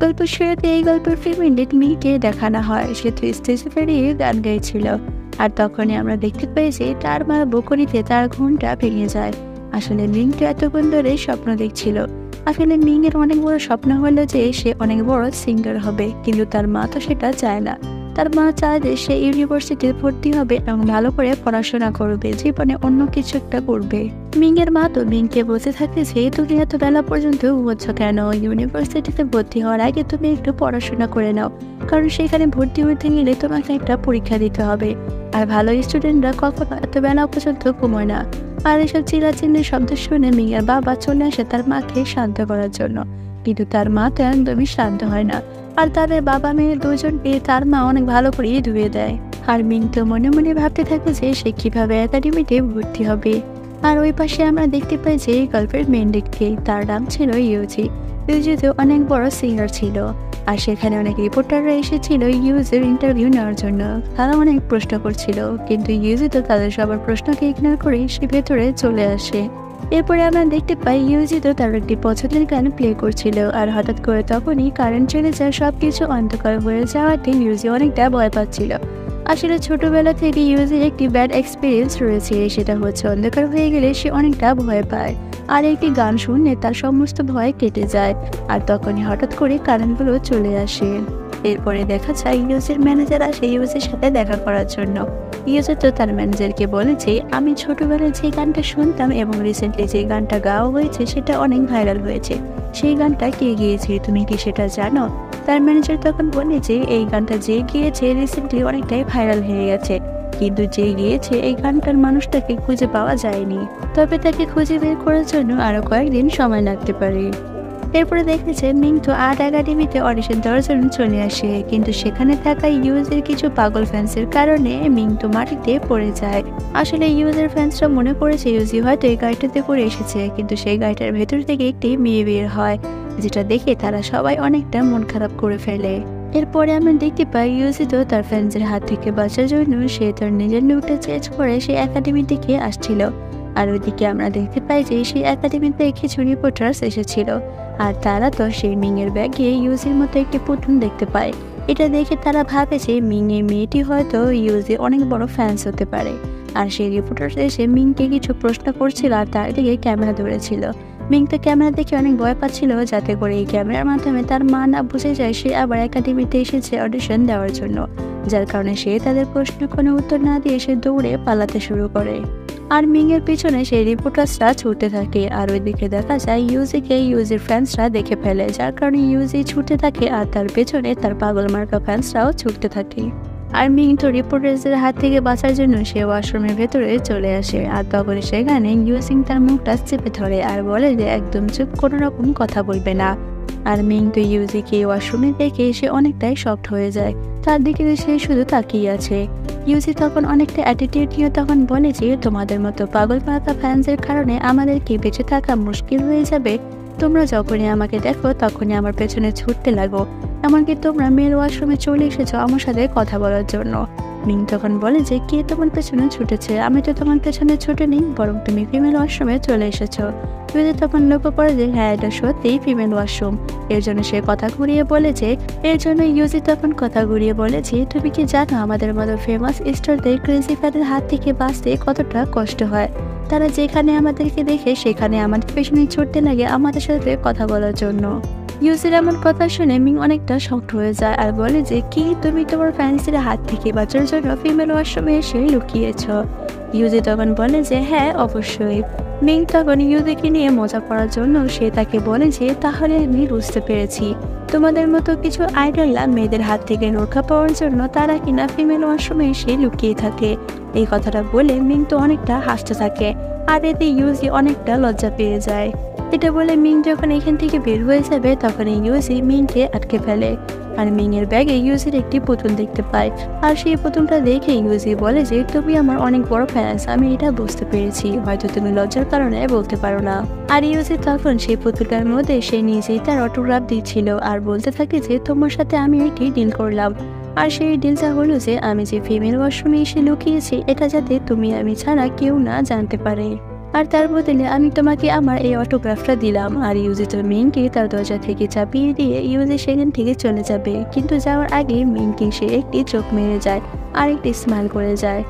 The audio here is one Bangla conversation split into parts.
গল্পের শুরুতে এই গল্পের ফিল্ম লিড মিকে দেখানো হয়, সে তো স্টেজে বেরিয়ে গান গাইছিল। আর তখনই আমরা দেখতে পাই যে তার মা বকুনিতে তার ঘুমটা ভেঙে যায়। আসলে মিং তো এতক্ষণ ধরে স্বপ্ন দেখছিল। আসলে মিং এর অনেক বড় স্বপ্ন হলো যে সে অনেক বড় সিঙ্গার হবে, কিন্তু তার মা তো সেটা চায় না। তার মা চায় যে সে ইউনিভার্সিটিতে ভর্তি হবে এবং ভালো করে পড়াশোনা করবে, জীবনে অন্য কিছু একটা করবে। মিং এর মা তো মিংকে বলতে থাকে যে তুমি এত বেলা পর্যন্ত ঘুমোচ্ছ কেন, ইউনিভার্সিটিতে ভর্তি হওয়ার আগে তুমি একটু পড়াশোনা করে নাও, কারণ সেখানে ভর্তি হতে গেলে তোমাকে একটা পরীক্ষা দিতে হবে। আর ভালো স্টুডেন্টরা কখনো এত বেলা পর্যন্ত ঘুমোয় না। আর এসব চিল্লাচিল্লির শব্দ শুনে মিং এর বাবা চলে আসে তার মাকে শান্ত করার জন্য, কিন্তু তার মা তো একদমই শান্ত হয় না। আর তাদের বাবা মেয়ে দুজনকে তার মা অনেক ভালো করে ধুয়ে দেয়। আর মিং তো মনে মনে ভাবতে থাকে যে সে কিভাবে একাডেমিতে ভর্তি হবে। আর ওই পাশে আমরা দেখতে পাই যে গল্পের মেন লিডকে, তার নাম ছিল ইউজি। ইউজি তো অনেক বড় সিঙ্গার ছিল। আর সেখানে অনেক রিপোর্টাররা এসেছিল ইউজির ইন্টারভিউ নেওয়ার জন্য। তারা অনেক প্রশ্ন করছিল, কিন্তু ইউজি তো তাদের সবার প্রশ্নকে ইগনোর করে সে ভেতরে চলে আসে। এরপরে আমরা দেখতে পাই ইউজি তো তার একটি পছন্দের গান প্লে করছিল, আর হঠাৎ করে তখনই কারেন্ট চলে যায়, সবকিছু অন্ধকার হয়ে যাওয়াতে ইউজি অনেকটা ভয় পাচ্ছিল। আসলে ছোটবেলা থেকে ইউজির একটি ব্যাড এক্সপিরিয়েন্স রয়েছে, সেটা হচ্ছে অন্ধকার হয়ে গেলে সে অনেকটা ভয় পায়। আর একটি গান শুনলে তার সমস্ত ভয় কেটে যায়। আর তখনই হঠাৎ করে কারেন্টগুলো চলে আসে। এরপরে দেখা যায় ইউজির ম্যানেজার আসে ইউজির সাথে দেখা করার জন্য। ইউজি তো তার ম্যানেজারকে বলে যে আমি ছোটবেলায় যে গানটা শুনতাম এবং রিসেন্টলি যে গানটা গাওয়া হয়েছে সেটা অনেক ভাইরাল হয়েছে, সেই গানটা কে গিয়েছে তুমি কি সেটা জানো? তার ম্যানেজার তখন বলে যে এই গানটা যে গিয়েছে রিসেন্টলি অনেকটাই ভাইরাল হয়ে গেছে, কিন্তু যে গিয়েছে এই গানটার মানুষটাকে খুঁজে পাওয়া যায়নি, তবে তাকে খুঁজে বের করার জন্য আরো কয়েকদিন সময় লাগতে পারে। এরপরে দেখেছে মিং তো আর্ট একাডেমিতে অডিশন দেওয়ার জন্য চলে আসে, কিন্তু সেখানে থাকা ইউজের কিছু পাগল ফ্যান্সের কারণে মিং তো মাটিতে পড়ে যায়। আসলে ইউজের ফ্যান্সরা মনে করেছে ইউজি হয়তো এই গাড়িটাতে করে এসেছে, কিন্তু সেই গাড়িটার ভেতর থেকে একটি মেয়ে বের হয়, যেটা দেখে তারা সবাই অনেকটা মন খারাপ করে ফেলে। এরপরে আমরা দেখতে পাই ইউজি তো তার ফ্যান্সের হাত থেকে বাঁচার জন্য সে তার নিজের লুকটা চেঞ্জ করে সেই একাডেমির দিকে আসছিল। আর ওইদিকে আমরা দেখতে পাই যে সেই একাডেমিতে কিছু রিপোর্টার্স এসেছিল, আর তারা তো সেই মিং এর ব্যাগে ইউজির মতো একটি পুতুল দেখতে পায়। এটা দেখে তারা ভাবে যে মিং এই মেয়েটি হয়তো ইউজি অনেক বড় ফ্যান্স হতে পারে। আর সেই রিপোর্টার্স এসে মিংকে কিছু প্রশ্ন করছিল আর তার দিকে ক্যামেরা ধরেছিল। মিং তো ক্যামেরা দেখে অনেক ভয় পাচ্ছিল, যাতে করে এই ক্যামেরার মাধ্যমে তার মা না বুঝে যায় সে আবার একাডেমিতে এসেছে অডিশন দেওয়ার জন্য, যার কারণে সে তাদের প্রশ্ন কোনো উত্তর না দিয়ে সে দৌড়ে পালাতে শুরু করে। আর মিং এর পিছনে সেই রিপোর্টার্সরা ছুটতে থাকে, আর ওইদিকে দেখা যায় ইউজিকে ইউজির ফ্যান্সরা দেখে ফেলে, যার কারণে ইউজি ছুটতে থাকে আর তার পেছনে তার পাগল মার্কা ফ্যান্সরাও ছুটতে থাকে। আর মিং তো রিপোর্টার্সদের হাত থেকে বাঁচার জন্য সে ওয়াশরুমের ভেতরে চলে আসে, আর তখন সেখানে ইউজিং তার মুখটা চেপে ধরে আর বলে যে একদম চুপ, কোনো রকম কথা বলবে না। আর মিং তো ইউজিকে ওয়াশরুমে দেখে সে অনেকটাই শকড হয়ে যায়, তার দিকে সে শুধু তাকিয়ে আছে। ইউজি তখন অনেকটা অ্যাটিটিউড নিয়ে তখন বলে যে তোমাদের মতো পাগল পাকা ফ্যান্সের কারণে আমাদেরকে বেঁচে থাকা মুশকিল হয়ে যাবে। তোমরা যখনই আমাকে দেখো তখনই আমার পেছনে ছুটতে লাগো, এমনকি তোমরা মেল ওয়াশরুমে চলে এসেছো আমার সাথে কথা বলার জন্য। মিং তখন বলে যে কে তোমার পেছনে ছুটেছে, আমি তো তোমার পেছনে ছুটিনি, বরং তুমি ফিমেল ওয়াশরুমে চলে এসেছো। ইউজি তখন লক্ষ্য করে যে হ্যাঁ এটা সত্যিই ফিমেল ওয়াশরুম, এর জন্য সে কথা ঘুরিয়ে বলেছে। এর জন্য ইউজি তখন কথা ঘুরিয়ে বলেছে তুমি কি জানো আমাদের মতো ফেমাস স্টারদের ক্রেজি ফ্যানের হাত থেকে বাঁচতে কতটা কষ্ট হয়। তারা যেখানে আমাদেরকে দেখে সেখানে আমাদের পেছনে ছুটতে লাগে আমাদের সাথে কথা বলার জন্য। ইউজির এমন কথা শুনে মিং অনেকটা শকড হয়ে যায় আর বলে যে কি তুমি তোমার ফ্যান্সির হাত থেকে বাঁচার জন্য ফিমেল ওয়াশরুমে এসে লুকিয়েছ। ইউজি তখন বলে যে হ্যাঁ অবশ্যই। মিং তখন ইউজিকে নিয়ে মজা করার জন্য সে তাকে বলে যে তাহলে আমি বুঝতে পেরেছি, তোমাদের মতো কিছু আইডলরা মেয়েদের হাত থেকে রক্ষা পাওয়ার জন্য তারা কিনা ফিমেল ওয়াশরুমে এসে লুকিয়ে থাকে। এই কথাটা বলে মিং তো অনেকটা হাসতে থাকে, আর এতে ইউজি অনেকটা লজ্জা পেয়ে যায়। এটা বলে মিং যখন এখান থেকে বের হয়ে যাবে তখন ইউজি মিংকে আটকে ফেলে, আর মিং এর ব্যাগে ইউজির একটি পুতুল দেখতে পায়। আর সেই পুতুলটা দেখে ইউজি বলে যে তুমি আমার অনেক বড় ফ্যান্স, আমি এটা বুঝতে পেরেছি, হয়তো তুমি লজ্জার কারণে বলতে পারো না। আর ইউজি তখন সেই পুতুলটার মধ্যে সে নিজেই তার অটোগ্রাফ দিচ্ছিল আর বলতে থাকে যে তোমার সাথে আমি একটি ডিল করলাম, আর সেই ডিলটা হলো যে আমি যে ফিমেল ওয়াশরুমে এসে লুকিয়েছি এটা যাতে তুমি আমি ছাড়া কেউ না জানতে পারে। আর তার বদলে আমি তোমাকে আমার এই অটোগ্রাফটা দিলাম। আর ইউজি তো মিংকে তার দরজা থেকে চাপিয়ে দিয়ে ইউজি সেখান থেকে চলে যাবে, কিন্তু যাওয়ার আগে মিংকে সে একটি চোখ মেরে যায় আর একটি স্মাইল করে যায়।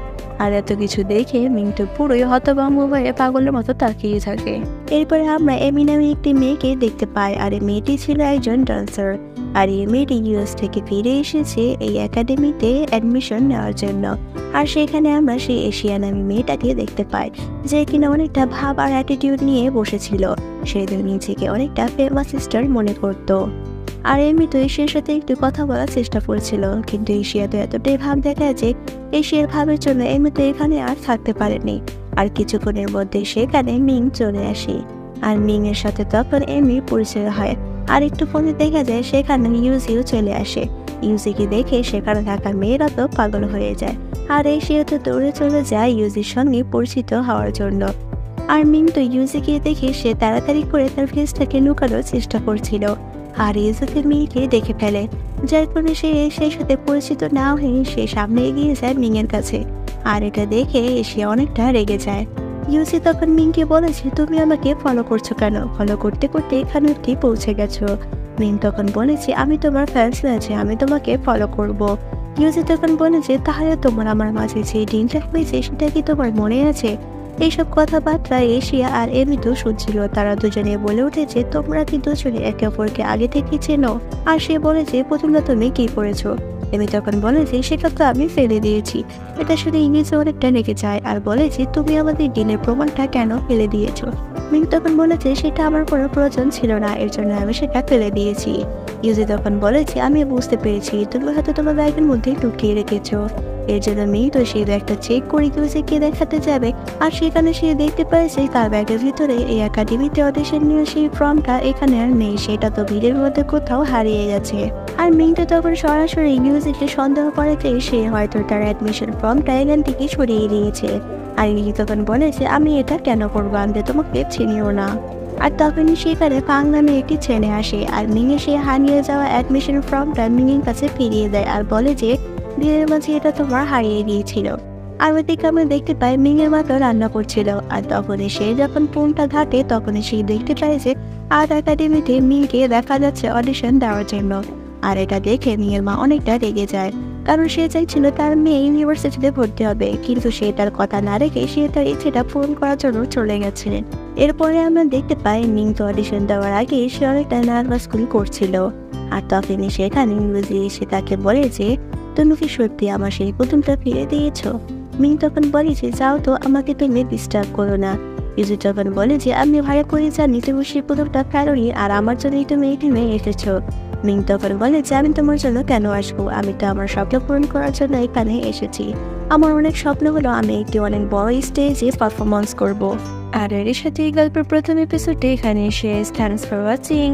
আর এত কিছু দেখে মিং তো পুরোই হতভম্ব হয়ে পাগলের মতো তাকিয়ে থাকে। এরপরে আমরা এমি নামে একটি মেয়েকে দেখতে পাই, আর এই মেয়েটি ছিল একজন ডান্সার। আর এই মেয়েটি ইউএস থেকে ফিরে এসেছে এই একাডেমিতে অ্যাডমিশন নেওয়ার জন্য। আর সেখানে আমরা সেই এশিয়া নামী মেয়েটাকে দেখতে পাই, যে কিনা অনেকটা ভাব আর অ্যাটিটিউড নিয়ে বসেছিল। সে নিজেকে অনেকটা ফেমাস স্টার মনে করতো। আর এমি তো এশিয়ার সাথে একটু কথা বলার চেষ্টা করছিল, কিন্তু এশিয়া তো এতটাই ভাব দেখায় যে এশিয়ার ভাবের জন্য এমি তো এখানে আর থাকতে পারেনি। আর কিছুক্ষণের মধ্যে সেখানে মিং চলে আসে, আর মিং এর সাথে তখন এমির পরিচয় হয়। আর একটু ফোনে দেখা যায় সেখানে ইউজিও চলে আসে। ইউজিকে দেখে সেখানে থাকা মেয়েরা তো পাগল হয়ে যায়, আর এশিয়া তো দৌড়ে চলে যায় ইউজির সঙ্গে পরিচিত হওয়ার জন্য। আর মিং তো ইউজিকে দেখে সে তাড়াতাড়ি করে তার ফেসটাকে লুকানোর চেষ্টা করছিল, আর ইউজিকে মিংকে দেখে ফেলে, যার ফলে সে সেই সাথে পরিচিত না হয়ে সে সামনে এগিয়ে যায় মিং এর কাছে। আর এটা দেখে সে অনেকটা রেগে যায়। ইউজি তখন মিংকে বলেছে, তুমি আমাকে ফলো করছো কেন? ফলো করতে করতে এখানে অবধি পৌঁছে গেছো। মিং তখন বলেছে, আমি তোমার ফ্যান্স আছে, আমি তোমাকে ফলো করব। ইউজি তখন বলেছে, তাহলে তোমার আমার মাঝে যে ডিলটা হয়েছে সেটা কি তোমার মনে আছে? এইসব কথাবার্তা এশিয়া আর এমি তো শুনছিল। তারা দুজনে বলে উঠেছে, তোমরা কি দুজনে একে অপরকে আগে থেকে চেনো? আর সে বলেছে, প্রথমে তুমি কি করেছো? এমি তখন বলেছে, সেটা তো আমি ফেলে দিয়েছি। এটা শুনে ইংরেজি অনেকটা রেগে যায় আর বলেছে, তুমি আমাদের ডিলের প্রমাণটা কেন ফেলে দিয়েছো? মিং তখন বলেছে, সেটা আমার কোনো প্রয়োজন ছিল না, এর জন্য আমি সেটা ফেলে দিয়েছি। ইউজি তখন বলেছে, আমি বুঝতে পেরেছি, তুমি হয়তো তোমার ব্যাগের মধ্যে লুকিয়ে রেখেছো। এর জন্য মেয়ে তো সেই ব্যাগটা চেক করে ইউজিকে দেখাতে যাবে, আর সেখানে সে দেখতে পাচ্ছে তার ব্যাগের ভিতরে এই একাডেমিতে অডিশন নিয়ে সেই ফর্মটা এখানে আর নেই, সেটা তো ভিড়ের মধ্যে কোথাও হারিয়ে গেছে। আর মিং তো তখন সরাসরি ইউজিকে সন্দেহ করেছে সে হয়তো তার অ্যাডমিশন ফর্মটা এখান থেকে সরিয়ে দিয়েছে। আর ইউজি তখন বলেছে, আমি এটা কেন করবো, আমি তোমাকে চিনিও না। আর তখনই সেখানে ফাং নামে একটি ছেলে আসে, আর মিংয়ে সে হারিয়ে যাওয়া অ্যাডমিশন ফর্মটা মিংয়ের কাছে ফিরিয়ে দেয় আর বলে যে দিনের মাঝে এটা তোমার হারিয়ে গিয়েছিল। আর ওইদিকে আমরা দেখতে পাই মিংয়ের মা তো রান্না করছিল, আর তখনই সে যখন ফোনটা ঘাটে তখনই সে দেখতে পায় যে আর্ট একাডেমিতে মিংকে দেখা যাচ্ছে অডিশন দেওয়ার জন্য। আর এটা দেখে মিংয়ের মা অনেকটা রেগে যায়, কারণ সে চাইছিল তার মেয়ে ইউনিভার্সিটিতে ভর্তি হবে, কিন্তু সে তার কথা না রেখে সে তার ইচ্ছেটা পূরণ করার জন্য চলে গেছে। এরপরে আমরা দেখতে পাই মিং তো অডিশন দেওয়ার আগে সে অনেকটা নার্ভাস ফিল করছিল। আর তখনই সেখানে ইউজি এসে তাকে বলে যে, তুমি কি সত্যি আমার সেই প্রথমটা ফিরে দিয়েছো? মিং তখন বলে যে, যাও তো, আমাকে তুমি ডিস্টার্ব করো না। ইউজি তখন বলে যে, আমি ভাড়া করে জানি তুমি সেই প্রথমটা ফেরোনি, আর আমার জন্যই তুমি এখানে এসেছো। মিং তখন বলে যে, আমি তোমার জন্য কেন আসবো? আমি তো আমার স্বপ্ন পূরণ করার জন্য এখানে এসেছি। আমার অনেক স্বপ্ন হলো আমি একটি অনেক বড় স্টেজে পারফরমেন্স করব। আর এর সাথে এই গল্পের প্রথম এপিসোডে এখানে শেষ। Thanks for watching.